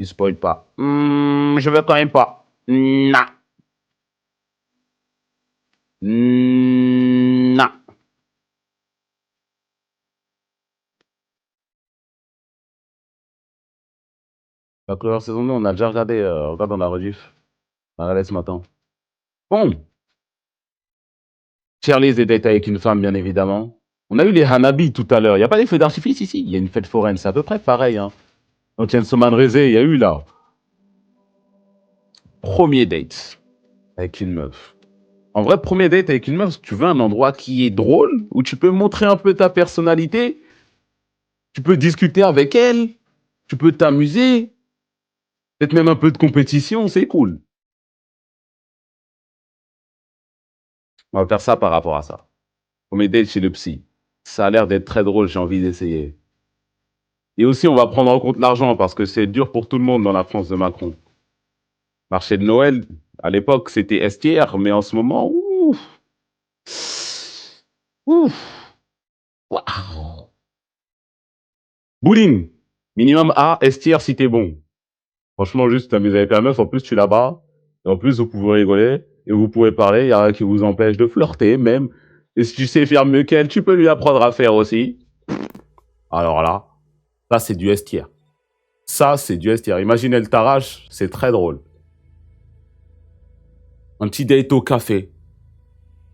Il spoil pas. Je veux quand même pas. Non. Non. La première saison 2, on a déjà regardé. Regarde dans la rediff. On a regardé ce matin. Bon. Charlie et date avec une femme, bien évidemment. On a eu les Hanabi tout à l'heure. Il n'y a pas des feux d'artifice ici. Il y a une fête foraine. C'est à peu près pareil. Hein. Dans Chainsaw Man Rezé, il y a eu là. Premier date avec une meuf. En vrai, premier date avec une meuf, tu veux un endroit qui est drôle, où tu peux montrer un peu ta personnalité, tu peux discuter avec elle, tu peux t'amuser, peut-être même un peu de compétition, c'est cool. On va faire ça par rapport à ça. Premier date chez le psy. Ça a l'air d'être très drôle, j'ai envie d'essayer. Et aussi, on va prendre en compte l'argent, parce que c'est dur pour tout le monde dans la France de Macron. Marché de Noël, à l'époque, c'était estière, mais en ce moment, ouf. Ouf. Waouh. Bowling. Minimum A, estière si t'es bon. Franchement, juste t'amuser avec la meuf, en plus tu la bats, et en plus vous pouvez rigoler, et vous pouvez parler, il y a rien qui vous empêche de flirter même. Et si tu sais faire mieux qu'elle, tu peux lui apprendre à faire aussi. Alors là, ça c'est du estière. Ça c'est du estière. Imagine elle t'arrache, c'est très drôle. Un petit date au café.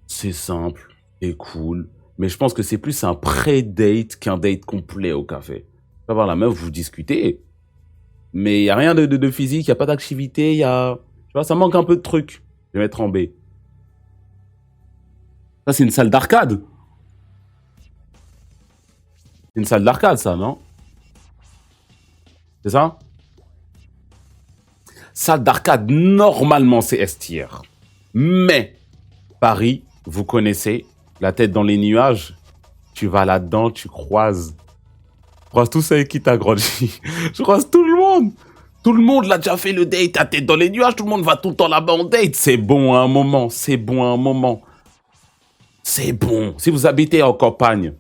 C'est simple et cool, mais je pense que c'est plus un pré-date qu'un date complet au café. Tu vas voir la meuf, vous discutez, mais il n'y a rien de physique, il n'y a pas d'activité, il y a... Tu vois, ça manque un peu de trucs. Je vais mettre en B. Ça, c'est une salle d'arcade. C'est une salle d'arcade, ça, non? C'est ça? Salle d'arcade, normalement, c'est estière. Mais, Paris, vous connaissez, la tête dans les nuages, tu vas là-dedans, tu croises. Tu croises tous avec qui t'as grandi. Je croise tout le monde. Tout le monde l'a déjà fait le date, à tête dans les nuages, tout le monde va tout le temps là-bas en date. C'est bon à un moment, c'est bon à un moment. C'est bon. Si vous habitez en campagne,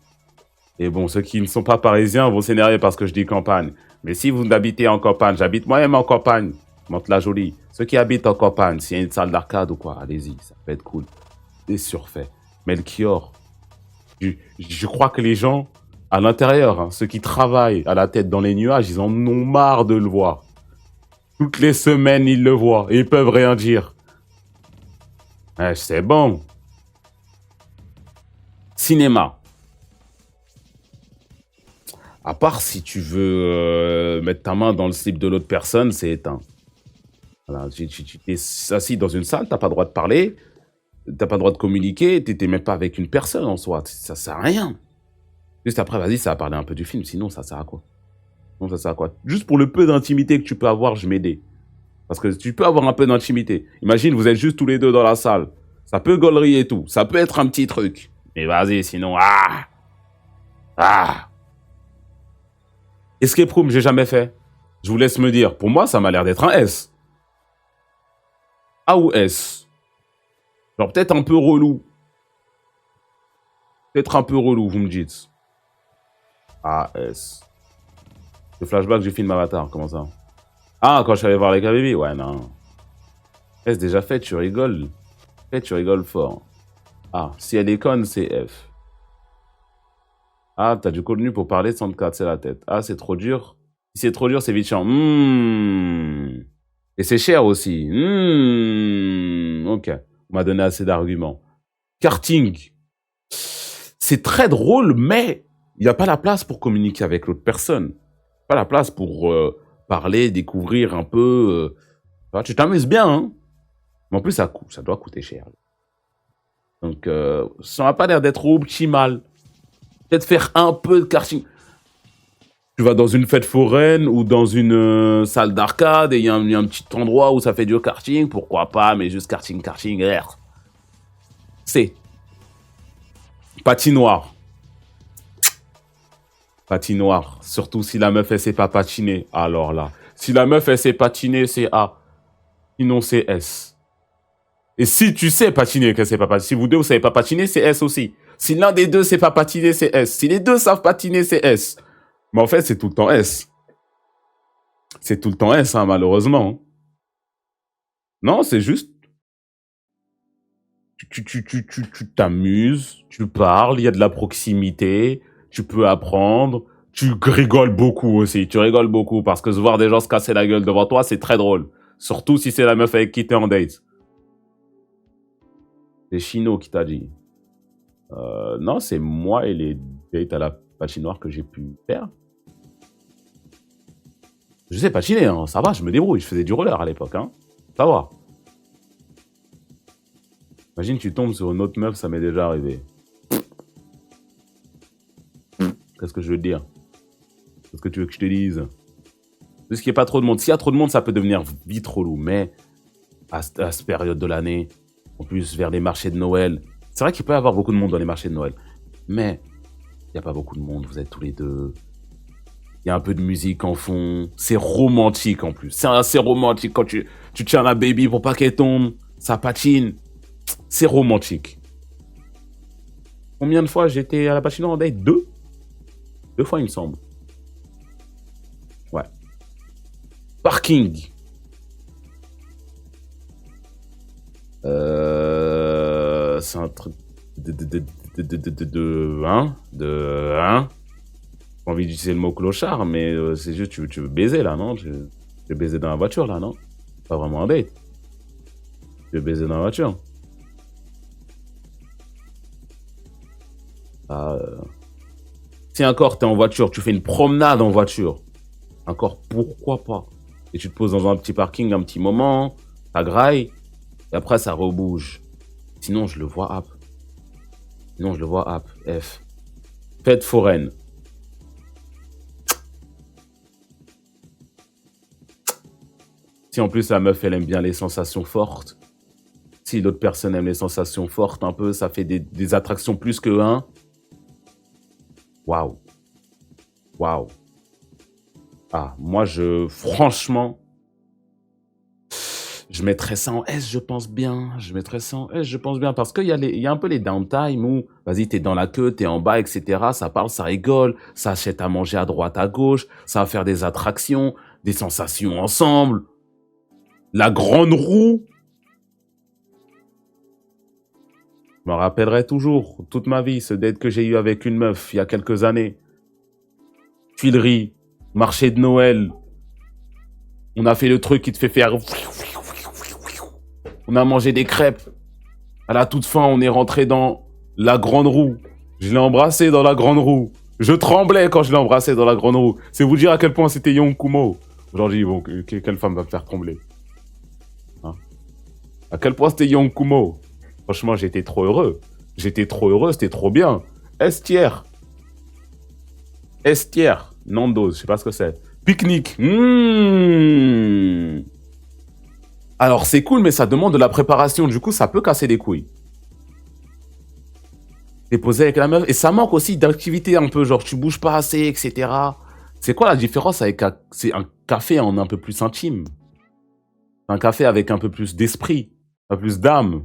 et bon, ceux qui ne sont pas parisiens vont s'énerver parce que je dis campagne. Mais si vous habitez en campagne, j'habite moi-même en campagne, Mantes-la-Jolie. Ceux qui habitent en campagne, s'il y a une salle d'arcade ou quoi, allez-y, ça peut être cool. C'est surfait. Melchior, je crois que les gens à l'intérieur, hein, ceux qui travaillent à la tête dans les nuages, ils en ont marre de le voir. Toutes les semaines, ils le voient et ils peuvent rien dire. C'est bon. Cinéma. À part si tu veux mettre ta main dans le slip de l'autre personne, c'est éteint. Voilà, tu t'es assis dans une salle, t'as pas le droit de parler, t'as pas le droit de communiquer, t'es même pas avec une personne en soi, ça sert à rien. Juste après, vas-y, ça va parler un peu du film, sinon ça sert à quoi? Non, ça sert à quoi? Juste pour le peu d'intimité que tu peux avoir, je m'aide. Parce que tu peux avoir un peu d'intimité. Imagine, vous êtes juste tous les deux dans la salle. Ça peut gaulerie et tout, ça peut être un petit truc. Mais vas-y, sinon, ah. Escape Room, j'ai jamais fait. Je vous laisse me dire. Pour moi, ça m'a l'air d'être un S. A ou S? Genre peut-être un peu relou. Peut-être un peu relou, vous me dites. A, S. Le flashback du film Avatar, comment ça? Ah, quand je suis allé voir les KBB? Ouais, non. S déjà fait, tu rigoles. Fait, tu rigoles fort. Ah, si elle est conne, c'est F. Ah, t'as du contenu pour parler sans te casser la tête. Ah, c'est trop dur. Si c'est trop dur, c'est vite chiant. Et c'est cher aussi. Ok. On m'a donné assez d'arguments. Karting. C'est très drôle, mais il n'y a pas la place pour communiquer avec l'autre personne. Pas la place pour parler, découvrir un peu. Tu t'amuses bien, hein. Mais en plus, ça doit coûter cher. Donc, ça n'a pas l'air d'être optimal. Peut-être faire un peu de karting. Tu vas dans une fête foraine ou dans une salle d'arcade et il y a un petit endroit où ça fait du karting, pourquoi pas, mais juste karting, C'est patinoire. Patinoire. Surtout si la meuf, elle sait pas patiner. Alors là, si la meuf, elle sait patiner, c'est A. Sinon, c'est S. Et si tu sais patiner, qu'elle sait pas patiner, si vous deux, vous savez pas patiner, c'est S aussi. Si l'un des deux sait pas patiner, c'est S. Si les deux savent patiner, c'est S. Mais en fait, c'est tout le temps S. C'est tout le temps S, hein, malheureusement. Non, c'est juste, tu t'amuses, tu parles, il y a de la proximité, tu peux apprendre, tu rigoles beaucoup aussi, tu rigoles beaucoup parce que se voir des gens se casser la gueule devant toi, c'est très drôle. Surtout si c'est la meuf avec qui t'es en date. C'est Chino qui t'a dit. Non, c'est moi et les dates à la patinoire que j'ai pu faire. Je sais patiner, hein, ça va, je me débrouille. Je faisais du roller à l'époque, hein. Ça va. Imagine, tu tombes sur une autre meuf, ça m'est déjà arrivé. Qu'est-ce que je veux te dire? Qu'est-ce que tu veux que je te dise? Parce qu'il n'y a pas trop de monde. S'il y a trop de monde, ça peut devenir vite relou. Mais à cette période de l'année, en plus vers les marchés de Noël, c'est vrai qu'il peut y avoir beaucoup de monde dans les marchés de Noël. Mais il n'y a pas beaucoup de monde, vous êtes tous les deux. Il y a un peu de musique en fond. C'est romantique en plus. C'est assez romantique quand tu tiens la baby pour pas qu'elle tombe. Ça patine. C'est romantique. Combien de fois j'étais à la patinoire en date? Deux? Deux fois, il me semble. Ouais. Parking. C'est un truc hein? J'ai envie d'utiliser le mot clochard, mais c'est juste, tu veux baiser là, non? Tu veux baiser dans la voiture là, non? Pas vraiment un date. Tu veux baiser dans la voiture. Ah, si encore t'es en voiture, tu fais une promenade en voiture, encore pourquoi pas? Et tu te poses dans un petit parking un petit moment, ça graille, et après ça rebouge. Sinon, je le vois app. Sinon, je le vois app. F. Fête foraine. Si en plus la meuf, elle aime bien les sensations fortes. Si l'autre personne aime les sensations fortes un peu, ça fait des attractions plus que un. Waouh. Waouh. Ah, moi, franchement, je mettrais ça en S, je pense bien. Je mettrais ça en S, je pense bien. Parce il y a un peu les downtime où, vas-y, t'es dans la queue, t'es en bas, etc. Ça parle, ça rigole, ça achète à manger à droite, à gauche, ça va faire des attractions, des sensations ensemble. La grande roue. Je me rappellerai toujours, toute ma vie, ce date que j'ai eu avec une meuf il y a quelques années. Tuileries, marché de Noël. On a fait le truc qui te fait faire... On a mangé des crêpes. À la toute fin, on est rentré dans la grande roue. Je l'ai embrassé dans la grande roue. Je tremblais quand je l'ai embrassé dans la grande roue. C'est vous dire à quel point c'était Young Kumo. Aujourd'hui, bon, quelle femme va me faire trembler, hein? À quel point c'était Young Kumo. Franchement, j'étais trop heureux. J'étais trop heureux, c'était trop bien. Estière. Estière. Nando's, je sais pas ce que c'est. Pique-nique. Alors, c'est cool, mais ça demande de la préparation. Du coup, ça peut casser les couilles. T'es posé avec la meuf. Et ça manque aussi d'activité un peu, genre tu bouges pas assez, etc. C'est quoi la différence avec c'est un café en un peu plus intime? Un café avec un peu plus d'esprit, un peu plus d'âme.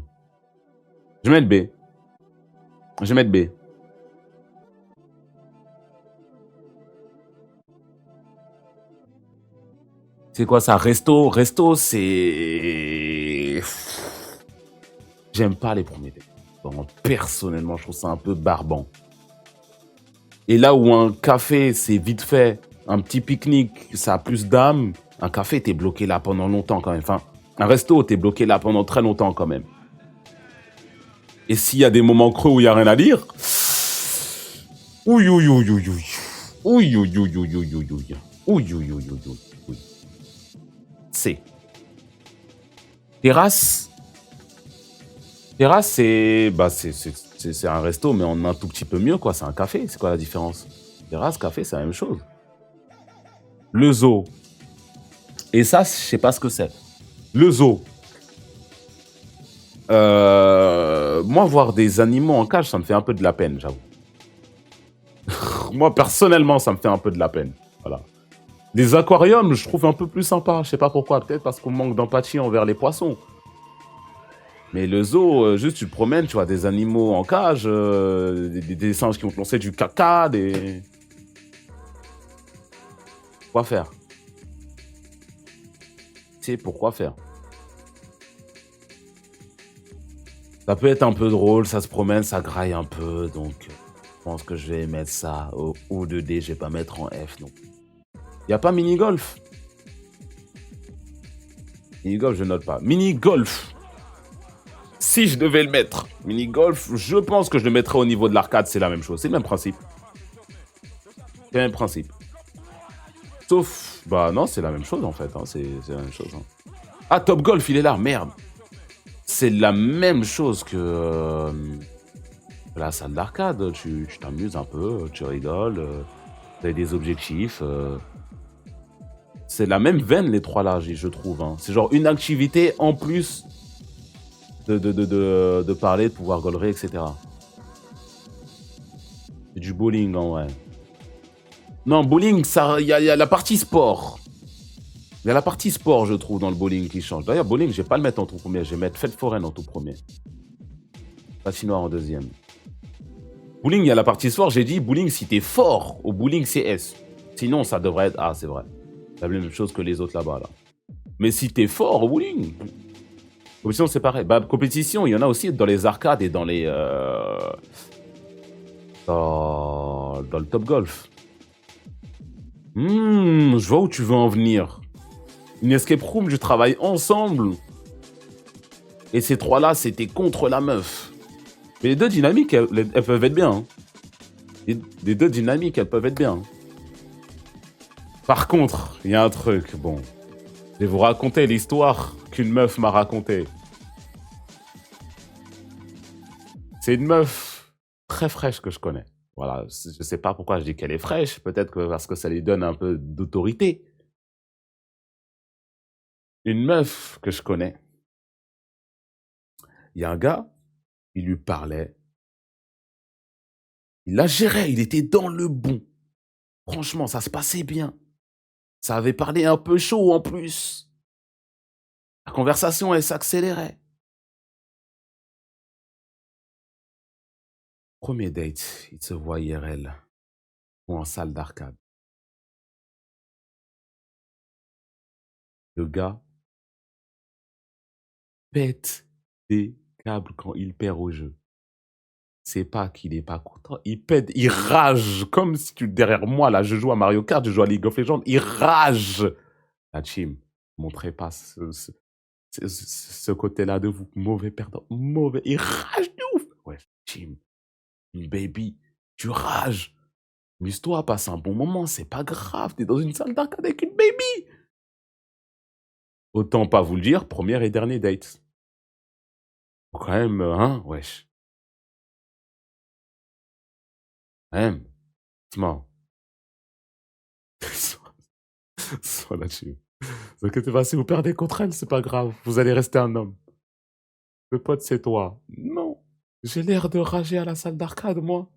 Je vais mettre B. Je vais mettre B. C'est quoi ça? Resto? Resto, c'est... J'aime pas les premiers dates. Bon, personnellement, je trouve ça un peu barbant. Et là où un café, c'est vite fait, un petit pique-nique, ça a plus d'âme, un café, t'es bloqué là pendant longtemps quand même. Enfin, un resto, t'es bloqué là pendant très longtemps quand même. Et s'il y a des moments creux où il n'y a rien à dire, ouïe, ouïe, ouïe, ouïe, ouïe. Ouïe, ouïe, ouïe, ouïe, ouïe, ouïe, ouïe. Ouïe, ouïe, ouïe, ouïe, ouïe. C. Terrasse. Terrasse, c'est un resto, mais en un tout petit peu mieux, quoi. C'est un café. C'est quoi la différence? Terrasse, café, c'est la même chose. Le zoo. Et ça, je sais pas ce que c'est. Le zoo. Moi, voir des animaux en cage, ça me fait un peu de la peine, j'avoue. Moi, personnellement, ça me fait un peu de la peine. Voilà. Les aquariums, je trouve un peu plus sympa. Je sais pas pourquoi. Peut-être parce qu'on manque d'empathie envers les poissons. Mais le zoo, juste tu te promènes, tu vois des animaux en cage, des singes qui vont te lancer du caca, des... Quoi faire? sais pourquoi faire. Ça peut être un peu drôle, ça se promène, ça graille un peu, donc je pense que je vais mettre ça au O2D, je vais pas mettre en F non. Y a pas mini-golf? Mini-golf, je note pas. Mini-golf! Si je devais le mettre, mini-golf, je pense que je le mettrais au niveau de l'arcade, c'est la même chose, c'est le même principe. C'est le même principe. Sauf, bah non, c'est la même chose en fait, hein, c'est la même chose. Hein. Ah, Top Golf, il est là, merde! C'est la même chose que la salle d'arcade. Tu t'amuses un peu, tu rigoles, tu as des objectifs. C'est la même veine, les trois là, je trouve. Hein. C'est genre une activité en plus de parler, de pouvoir gaulerer, etc. C'est du bowling, en vrai. Non, bowling, il y a la partie sport. Il y a la partie sport, je trouve, dans le bowling qui change. D'ailleurs, bowling, je vais pas le mettre en tout premier. Je vais mettre fête foraine en tout premier. Patinoire en deuxième. Bowling, il y a la partie sport. J'ai dit bowling si t'es fort. Au bowling, c'est S. Sinon, ça devrait être A, c'est vrai. C'est la même chose que les autres là-bas, là. Mais si t'es fort au bowling, compétition, c'est pareil. Bah, compétition, il y en a aussi dans les arcades et dans les... dans le Top Golf. Je vois où tu veux en venir. Une escape room, je travaille ensemble. Et ces trois-là, c'était contre la meuf. Mais les deux dynamiques, elles peuvent être bien. Hein. Les deux dynamiques, elles peuvent être bien. Hein. Par contre, il y a un truc, bon. Je vais vous raconter l'histoire qu'une meuf m'a racontée. C'est une meuf très fraîche que je connais. Voilà, je sais pas pourquoi je dis qu'elle est fraîche. Peut-être que parce que ça lui donne un peu d'autorité. Une meuf que je connais. Il y a un gars, il lui parlait. Il la gérait, il était dans le bon. Franchement, ça se passait bien. Ça avait parlé un peu chaud en plus. La conversation, elle s'accélérait. Premier date, il se voit IRL ou en salle d'arcade. Le gars pète des câbles quand il perd au jeu. C'est pas qu'il est pas content, il pète, il rage, comme si derrière moi, là, je joue à Mario Kart, je joue à League of Legends, il rage. La team, montrez pas ce côté-là de vous, mauvais perdant, mauvais, il rage de ouf. Ouais, team, baby, tu rages. Amuse-toi, passe un bon moment, c'est pas grave, t'es dans une salle d'arcade avec une baby. Autant pas vous le dire, premier et dernier date. Faut quand même, hein, wesh. Quand même, doucement. Sois là-dessus. Ne vous inquiétez pas, si vous perdez contre elle, c'est pas grave. Vous allez rester un homme. Le pote, c'est toi. Non. J'ai l'air de rager à la salle d'arcade, moi.